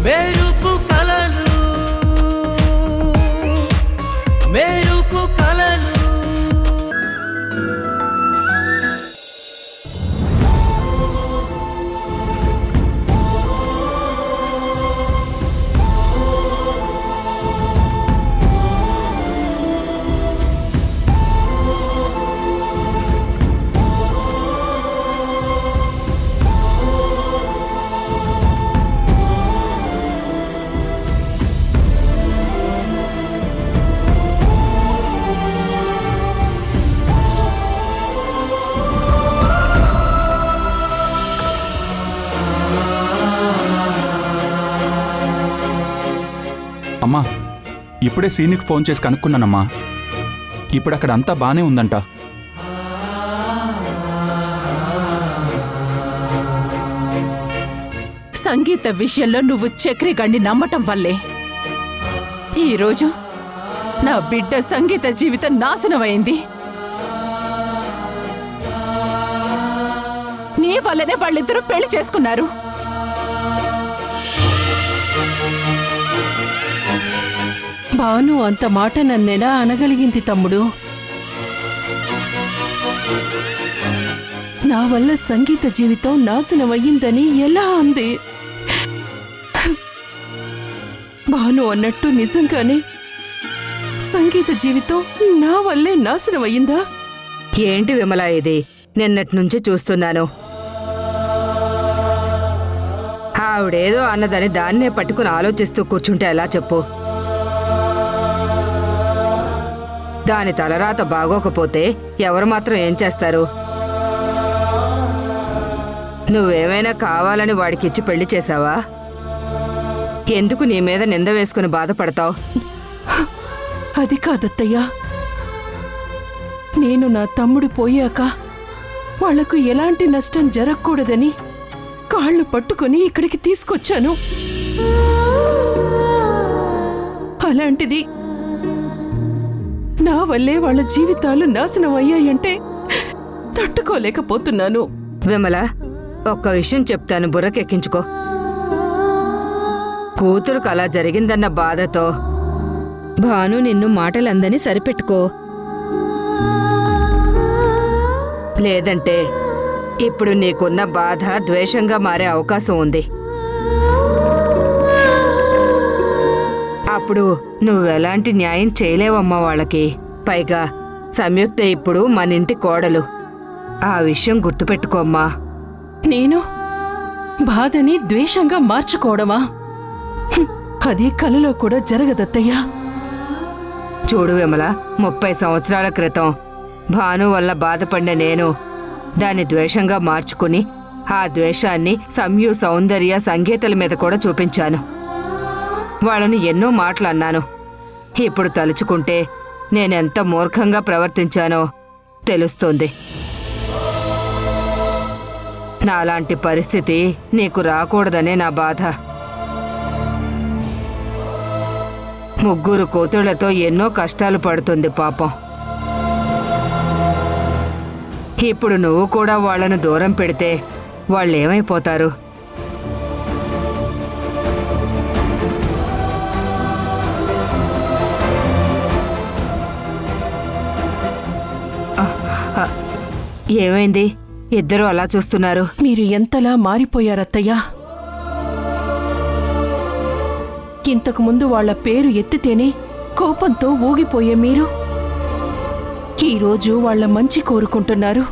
మెరుపు కలలు మెరుపు కలలు అమ్మా, ఇప్పుడే సీనికి ఫోన్ చేసి కనుక్కున్నానమ్మా. ఇప్పుడు అక్కడ అంతా బానే ఉందంట. సంగీత విషయంలో నువ్వు చక్రిగాడిని నమ్మటం వల్లే ఈరోజు నా బిడ్డ సంగీత జీవితం నాశనమైంది. నీ వల్లనే వాళ్ళిద్దరూ పెళ్లి చేసుకున్నారు. భాను అంత మాట నన్నెలా అనగలిగింది తమ్ముడు? నా వల్ల సంగీత జీవితం నాశనమయ్యిందని ఎలా అంది? భాను అన్నట్టు నిజంగానే సంగీత జీవితం నా వల్లే నాశనమయ్యిందా? ఏంటి విమలా ఇది? నిన్నటి నుంచి చూస్తున్నాను. ఆవిడేదో అన్నదని దాన్నే పట్టుకుని ఆలోచిస్తూ కూర్చుంటే ఎలా చెప్పు? దాని తలరాత బాగోకపోతే ఎవరు మాత్రం ఏం చేస్తారు? నువ్వేమైనా కావాలని వాడికిచ్చి పెళ్లి చేశావా? ఎందుకు నీ మీద నింద వేసుకుని బాధపడతావు? అది కాదత్తయ్యా, నేను నా తమ్ముడు పోయాక వాళ్లకు ఎలాంటి నష్టం జరగకూడదని కాళ్ళు పట్టుకుని ఇక్కడికి తీసుకొచ్చాను. అలాంటిది నా వల్లే వాళ్ళ జీవితాలు నాశనం అయ్యాయంటే తట్టుకోలేకపోతున్నాను. విమల, ఒక్క విషయం చెప్తాను, బుర్రకెక్కించుకో. కూతురుకు అలా జరిగిందన్న బాధతో భాను నిన్ను మాటలందని సరిపెట్టుకో. లేదంటే ఇప్పుడు నీకున్న బాధ ద్వేషంగా మారే అవకాశం ఉంది. అప్పుడు నువ్వెలాంటి న్యాయం చేయలేవమ్మా వాళ్ళకి. పైగా సంయుక్త ఇప్పుడు మనింటి కోడలు. ఆ విషయం గుర్తుపెట్టుకోమ్మా. నేను బాధని ద్వేషంగా మార్చుకోవడమా? అది కలలో కూడా జరగదత్తయ్యా. చూడు విమల, 30 సంవత్సరాల క్రితం భాను వల్ల బాధపడిన నేను దాన్ని ద్వేషంగా మార్చుకుని ఆ ద్వేషాన్ని సంయు, సౌందర్య, సంగీతల మీద కూడా చూపించాను. వాళ్ళని ఎన్నో మాటలు అన్నాను. ఇప్పుడు తలుచుకుంటే నేనెంత మూర్ఖంగా ప్రవర్తించానో తెలుస్తోంది. నాలాంటి పరిస్థితి నీకు రాకూడదనే నా బాధ. ముగ్గురు కూతుళ్లతో ఎన్నో కష్టాలు పడుతుంది పాపం. ఇప్పుడు నువ్వు కూడా వాళ్లను దూరం పెడితే వాళ్ళేమైపోతారు? ఏమైంది? ఇద్దరూ అలా చూస్తున్నారు. మీరు ఎంతలా మారిపోయారత్తయ్యా. ఇంతకుముందు వాళ్ల పేరు ఎత్తితేనే కోపంతో ఊగిపోయే మీరు ఈరోజు వాళ్ల మంచి కోరుకుంటున్నారు.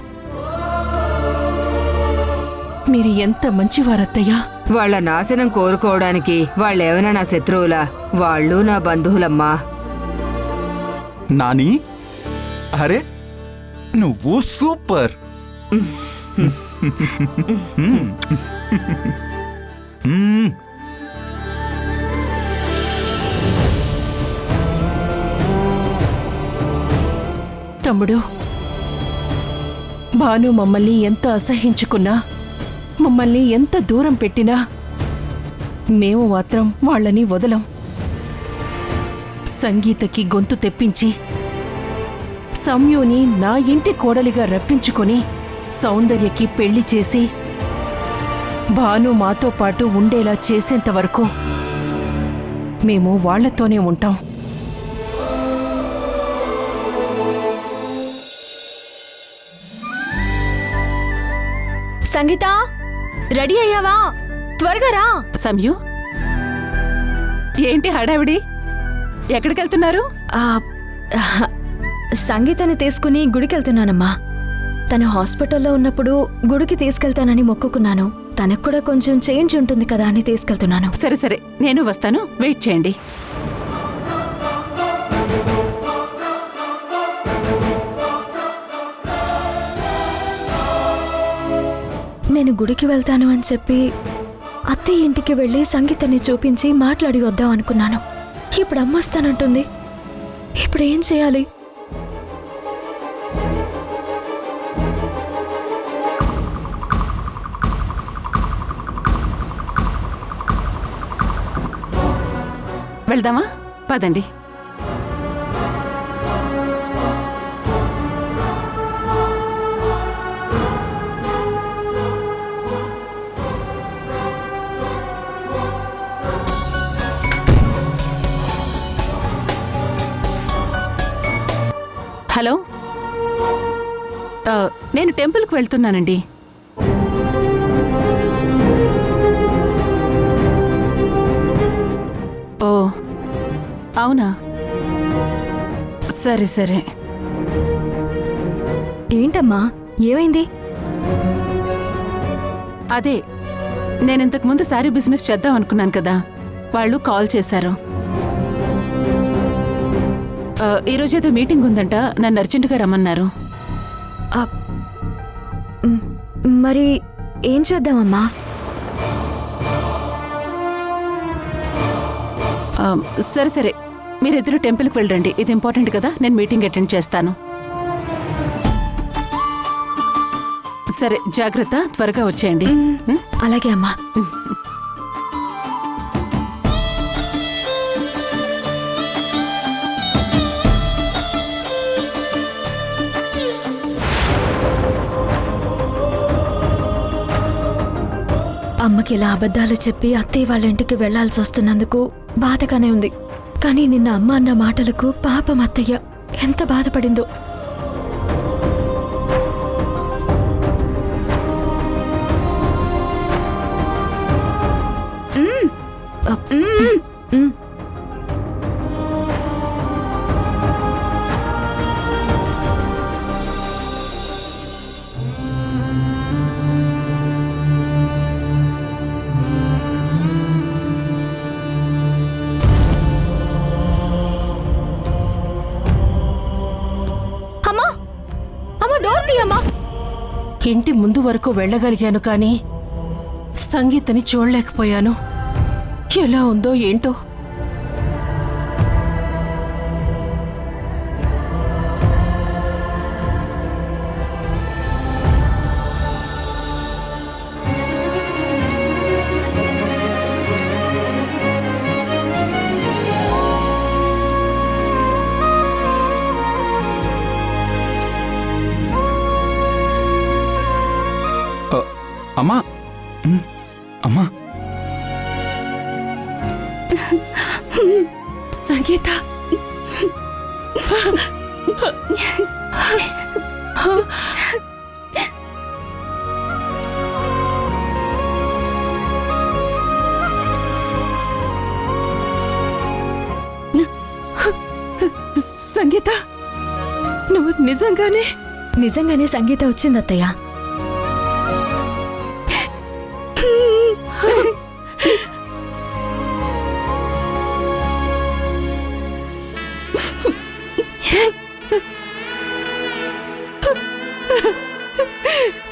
మీరు ఎంత మంచివారత్తయ్యా. వాళ్ల నాశనం కోరుకోవడానికి వాళ్ళేమైనా నా శత్రువులా? వాళ్ళు నా బంధువులమ్మా. నాని, అరే నువ్వు సూపర్. తమ్ముడు, భాను మమ్మల్ని ఎంత అసహించుకున్నా, మమ్మల్ని ఎంత దూరం పెట్టినా మేము మాత్రం వాళ్ళని వదలం. సంగీతకి గొంతు తెప్పించి సంయుని నా ఇంటి కోడలిగా రప్పించుకొని సౌందర్యకి పెళ్లి చేసి భాను మాతో పాటు ఉండేలా చేసేంత వరకు మేము వాళ్లతోనే ఉంటాం. సంగీత, రెడీ అయ్యావా? త్వరగా రా. సంయు, ఏంటి హడావిడి? ఎక్కడికెళ్తున్నారు? సంగీతని తీసుకుని గుడికెళ్తున్నానమ్మా. తను హాస్పిటల్లో ఉన్నప్పుడు గుడికి తీసుకెళ్తానని మొక్కుకున్నాను. తనకు కూడా కొంచెం చేంజ్ ఉంటుంది కదా అని తీసుకెళ్తున్నాను. సరే సరే, నేను వస్తాను, వెయిట్ చేయండి. నేను గుడికి వెళ్తాను అని చెప్పి అత్తయ్య ఇంటికి వెళ్ళి సంగీతని చూపించి మాట్లాడి వద్దాం అనుకున్నాను. ఇప్పుడు అమ్మ వస్తానంటుంది. ఇప్పుడు ఏం చేయాలి? వెళ్దామా? పదండి. హలో, నేను టెంపుల్కి వెళ్తున్నానండి. ఓ అవునా, సరే సరే. ఏంటమ్మా, ఏమైంది? అదే, నేనింతకుముందు శారీ బిజినెస్ చేద్దాం అనుకున్నాను కదా, వాళ్ళు కాల్ చేశారు. ఈరోజు ఏదో మీటింగ్ ఉందంట, నన్ను అర్జెంటుగా రమ్మన్నారు. మరి ఏం చేద్దామమ్మా? సరే సరే, మీరిద్దరు టెంపుల్కి వెళ్ళండి, ఇది ఇంపార్టెంట్ కదా, నేను మీటింగ్ అటెండ్ చేస్తాను. సరే, జాగ్రత్త, త్వరగా వచ్చేయండి. అలాగే అమ్మా. అమ్మకి ఇలా అబద్ధాలు చెప్పి అత్తయ్య వాళ్ళ ఇంటికి వెళ్లాల్సి వస్తున్నందుకు బాధగానే ఉంది. కానీ నిన్న అమ్మ అన్న మాటలకు పాపం అత్తయ్య ఎంత బాధపడిందో. ఇంటి ముందు వరకు వెళ్ళగలిగాను, కానీ సంగీతని చూడలేకపోయాను. ఎలా ఉందో ఏంటో. అమ్మా, అమ్మా, సంగీత, సంగీత, నువ్వు నిజంగానే సంగీత వచ్చింది అత్తయ్య.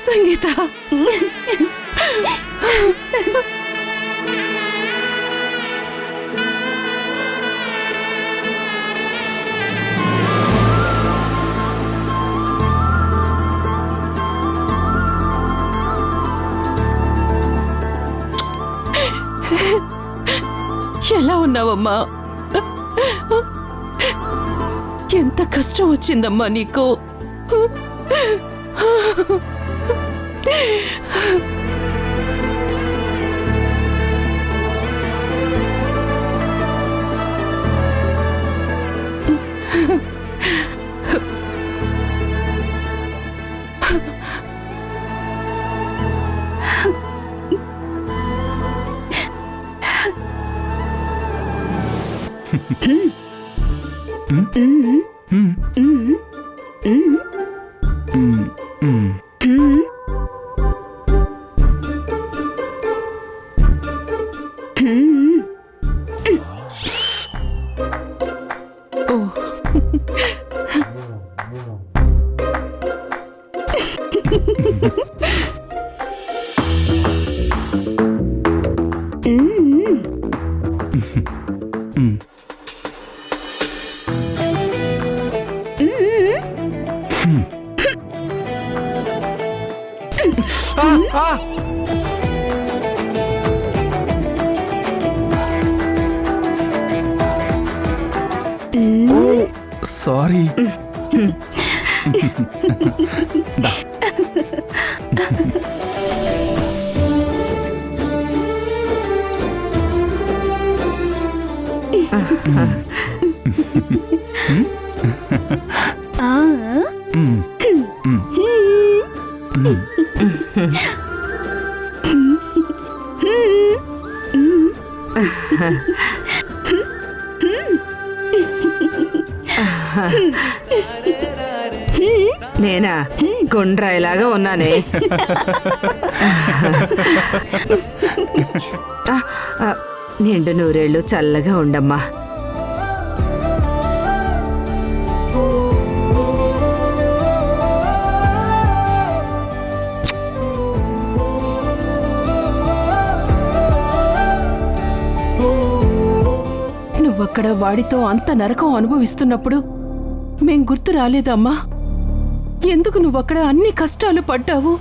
సంగీత, ఎలా ఉన్నావమ్మా? ఎంత కష్టం వచ్చిందమ్మా నీకు. సారీ. నేనా గుండ్రాయిలాగా ఉన్నానే. నిండు నూరేళ్ళు చల్లగా ఉండమ్మా. నువ్వక్కడ వాడితో అంత నరకం అనుభవిస్తున్నప్పుడు మేం గుర్తు రాలేదమ్మా? ఎందుకు నువ్వక్కడ అన్ని కష్టాలు పడ్డావు?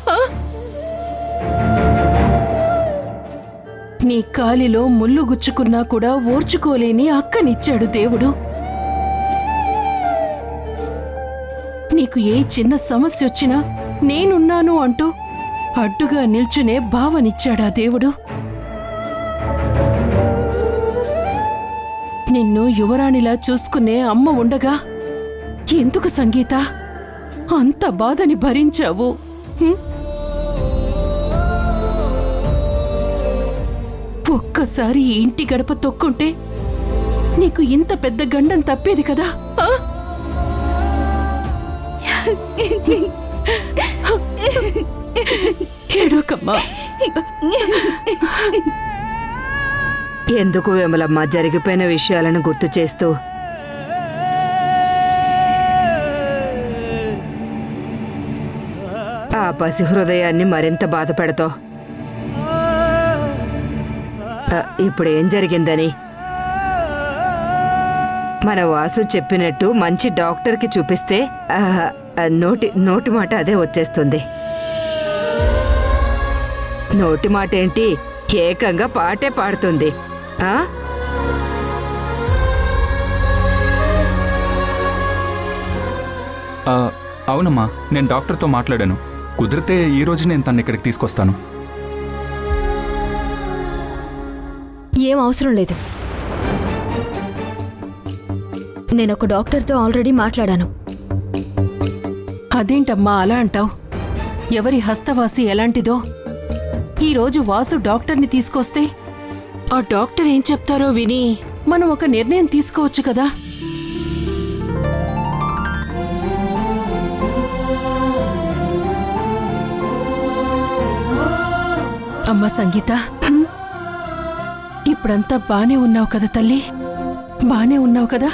నీ కాలిలో ముళ్ళు గుచ్చుకున్నా కూడా ఓర్చుకోలేని అక్కనిచ్చాడు దేవుడు. నీకు ఏ చిన్న సమస్య వచ్చినా నేనున్నాను అంటూ అడ్డుగా నిల్చునే భావనిచ్చాడా దేవుడు. నిన్ను యువరాణిలా చూసుకునే అమ్మ ఉండగా ఎందుకు సంగీత అంత బాధని భరించావు? ఒక్కసారి ఈ ఇంటి గడప తొక్కుంటే నీకు ఇంత పెద్ద గండం తప్పేది కదా. ఏడోకమ్మా. ఎందుకు విమలమ్మ జరిగిపోయిన విషయాలను గుర్తు చేస్తూ ఆ పసి హృదయాన్ని మరింత బాధ పెడతావు? ఇప్పుడేం జరిగిందని మన వాసు చెప్పినట్టు మంచి డాక్టర్కి చూపిస్తే నోటి మాట అదే వచ్చేస్తుంది. నోటి మాట ఏంటి, ఏకంగా పాటే పాడుతుంది. అవునమ్మా, నేను డాక్టర్తో మాట్లాడాను. కుదిరితే ఈ రోజు నేను తను ఇక్కడికి తీసుకొస్తాను. ఏం అవసరం లేదు. నేను ఒక డాక్టర్తో ఆల్రెడీ మాట్లాడాను. అదేంటమ్మా అలా అంటావు? ఎవరి హస్తవాసి ఎలాంటిదో ఈరోజు వాసు డాక్టర్ని తీసుకొస్తే ఆ డాక్టర్ ఏం చెప్తారో విని మనం ఒక నిర్ణయం తీసుకోవచ్చు కదా. అమ్మా సంగీత, ఇప్పుడంతా బానే ఉన్నావు కదా తల్లి? బానే ఉన్నావు కదా?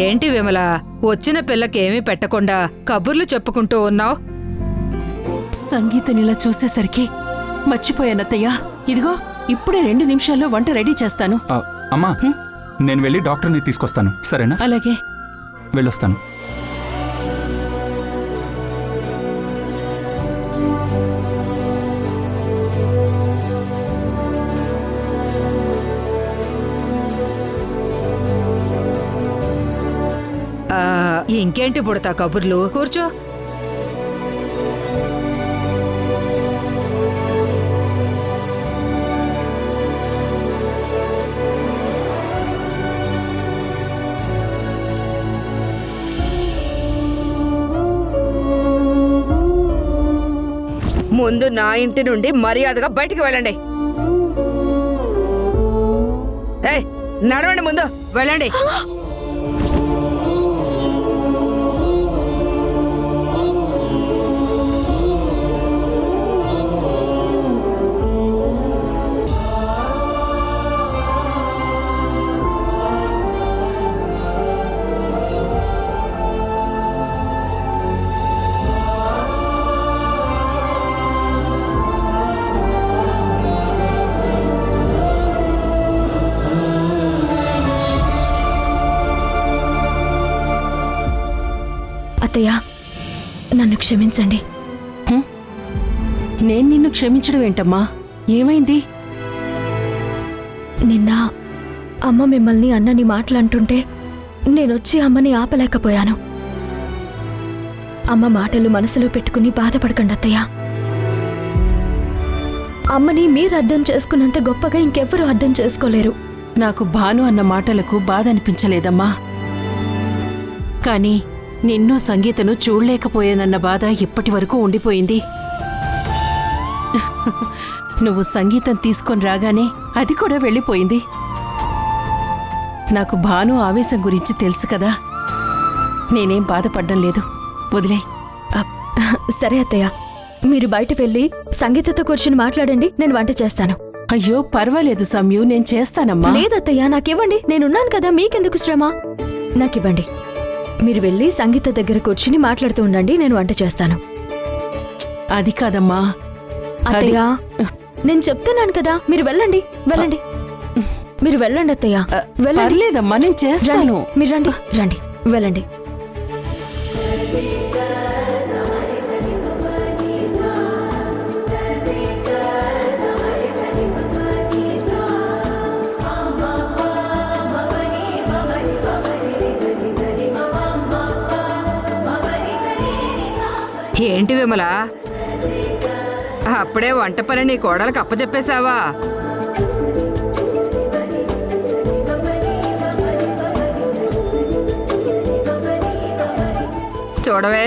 ఏంటి విమల, వచ్చిన పిల్లకేమీ పెట్టకుండా కబుర్లు చెప్పుకుంటూ ఉన్నావు? సంగీతనిలా చూసేసరికి మర్చిపోయానత్తయ్యా. ఇదిగో ఇప్పుడే 2 నిమిషాల్లో వంట రెడీ చేస్తాను. అమ్మా, నేను వెళ్ళి డాక్టర్ని తీసుకొస్తాను, సరేనా? అలాగే, వెళ్ళొస్తాను. ఇంకేంటి పుడతా కబుర్లు, కూర్చో. ముందు నా ఇంటి నుండి మర్యాదగా బయటికి వెళ్ళండి. ఏయ్ నడవండి ముందు వెళ్ళండి. అత్తయ్య నన్ను క్షమించండి. నేను నిన్ను క్షమించడం ఏంటమ్మా? ఏమైంది? నిన్న అమ్మ మిమ్మల్ని అన్నని మాటలంటుంటే నేనొచ్చి అమ్మని ఆపలేకపోయాను. అమ్మ మాటలు మనసులో పెట్టుకుని బాధపడకండి అత్తయ్య. అమ్మని మీరు అర్థం చేసుకున్నంత గొప్పగా ఇంకెవ్వరూ అర్థం చేసుకోలేరు. నాకు భాను అన్న మాటలకు బాధ అనిపించలేదమ్మా. కానీ నిన్ను సంగీతను చూడలేకపోయానన్న బాధ ఇప్పటి వరకు ఉండిపోయింది. నువ్వు సంగీతం తీసుకొని రాగానే అది కూడా వెళ్ళిపోయింది. నాకు భాను ఆవేశం గురించి తెలుసు కదా. నేనేం బాధపడ్డం లేదు, వదిలే. సరే అత్తయ్య, మీరు బయట వెళ్ళి సంగీతతో కూర్చుని మాట్లాడండి, నేను వంట చేస్తాను. అయ్యో పర్వాలేదు సమ్యు, నేను చేస్తానమ్మా. లేదత్తయ్య, నాకివ్వండి, నేనున్నాను కదా, మీకెందుకు శ్రమ? నాకివ్వండి. మీరు వెళ్ళి సంగీత దగ్గర కూర్చుని మాట్లాడుతూ ఉండండి, నేను వంట చేస్తాను. అది కాదమ్మా. అత్తయ్య, నేను చెప్తున్నాను కదా, మీరు వెళ్ళండి, వెళ్ళండి. మీరు వెళ్ళండి అత్తయ్య, వెళ్ళండి. పర్లేదమ్మా, నేను చేస్తాను. మీరు రండి, రండి, వెళ్ళండి. ఏంటి విమల, అప్పుడే వంట పని నీ కోడలకు అప్పచెప్పేశావా? చూడవే,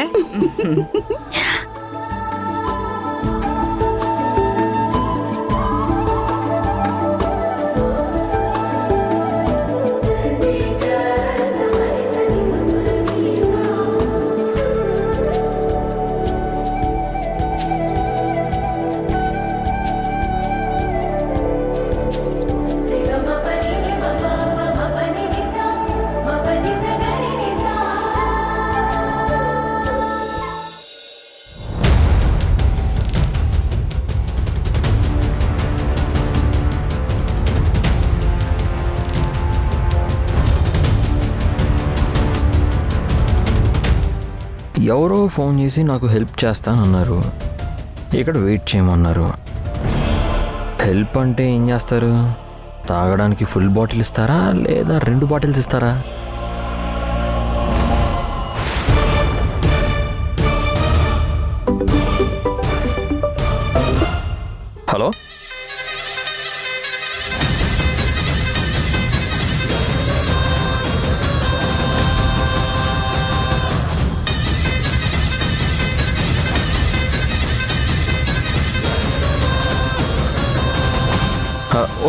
ఎవరో ఫోన్ చేసి నాకు హెల్ప్ చేస్తానన్నారు, ఇక్కడ వెయిట్ చేయమన్నారు. హెల్ప్ అంటే ఏం చేస్తారు? తాగడానికి ఫుల్ బాటిల్ ఇస్తారా లేదా 2 బాటిల్స్ ఇస్తారా? హలో,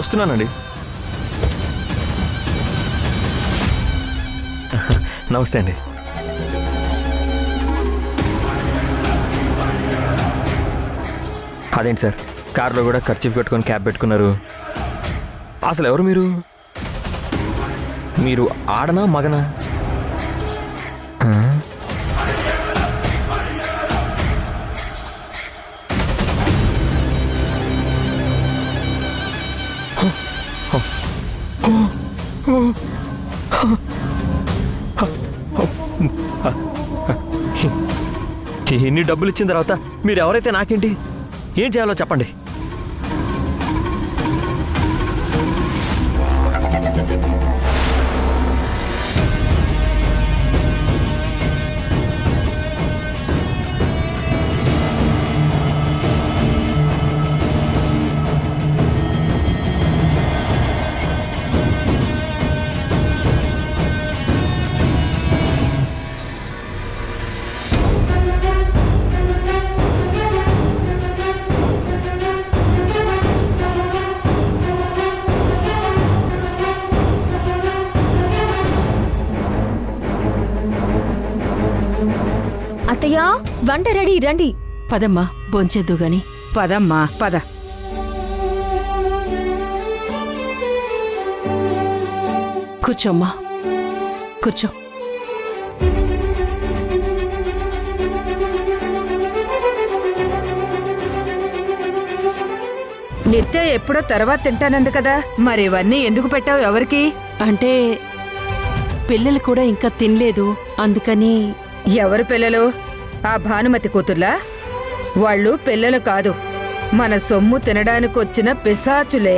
వస్తున్నానండి. నమస్తే అండి. అదేంటి సార్, కార్లో కూడా ఖర్చు పెట్టుకొని క్యాబ్ పెట్టుకున్నారు? అసలు ఎవరు మీరు? మీరు ఆడనా మగనా? ఇన్ని డబ్బులు ఇచ్చిన తర్వాత మీరు ఎవరైతే నాకేంటి? ఏం చేయాలో చెప్పండి. అత్తయ్య వంట రెడీ, రండి. పదమ్మా భోంచేద్దు గాని. పదమ్మా పద. కూర్చోమ్మా, కూర్చో. నిత్య ఎప్పుడో తర్వాత తింటానంది కదా, మరి ఇవన్నీ ఎందుకు పెట్టావు ఎవరికి? అంటే పిల్లలు కూడా ఇంకా తినలేదు, అందుకని. ఎవరు పిల్లలు? ఆ భానుమతి కూతుర్లా? వాళ్ళు పిల్లలు కాదు, మన సొమ్ము తినడానికి వచ్చిన పిశాచులే.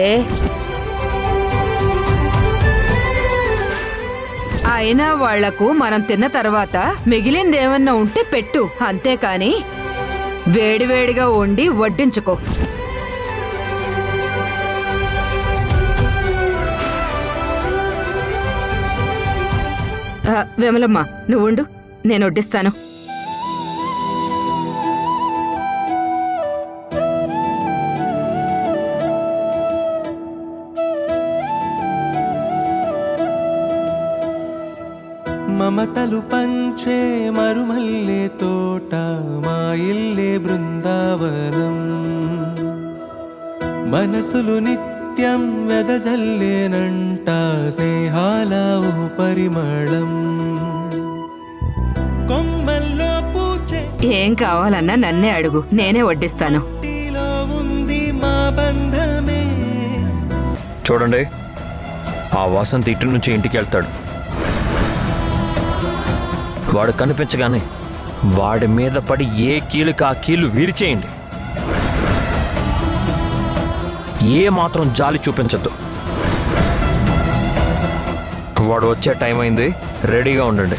అయినా వాళ్లకు మనం తిన్న తర్వాత మిగిలిందేమన్నా ఉంటే పెట్టు, అంతేకాని వేడివేడిగా వండి వడ్డించుకో. విమలమ్మ, నువ్వు ఉండు, నేను వడ్డిస్తాను. మమతలు పంచే మరుమల్లే తోట మా ఇల్లే బృందావనం. మనసులు నిత్యం వెదజల్లేనంట స్నేహాల పరిమళం. కొమ్మల్లో పూచే ఏం కావాలన్నా నన్నే అడుగు, నేనే వడ్డిస్తాను. నీలో ఉంది మా బంధమే. చూడండి, ఆ వసంత్ ఇటు నుంచి ఇంటికి వెళ్తాడు. వాడు కనిపించగానే వాడి మీద పడి ఏ కీలుకి ఆ కీలు విరిచేయండి. ఏ మాత్రం జాలి చూపించద్దు. వాడు వచ్చే టైం అయింది, రెడీగా ఉండండి.